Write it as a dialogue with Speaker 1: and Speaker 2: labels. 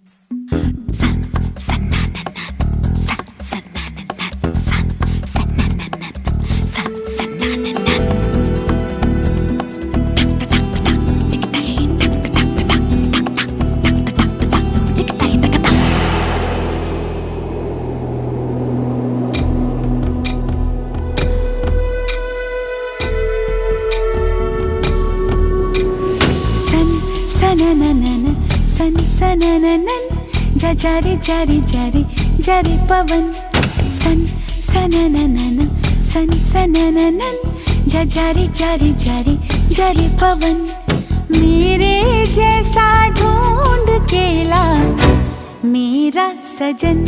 Speaker 1: Sun, sun, na, na, na. Sun, sun, na, na, na. Sun, sun, na, na, na. Sun, sun, na, na, na. Tak, tak, tak, tak. Tik-tay, tak, tak, tak, tak. Tak, tak, tak, tak. Tik-tay, tak, tak. Sun, sa-na-na-na-na. Sun, sa-na-na-na. Ja-ja-re, ja-re, ja-re, ja-re पवन. Sun, sa-na-na-na-na. Sun, sa-na-na-na. Ja-ja-re, ja-re, ja-re, ja-re पवन. मेरे जैसा ढूंढ के ला मेरा सजन.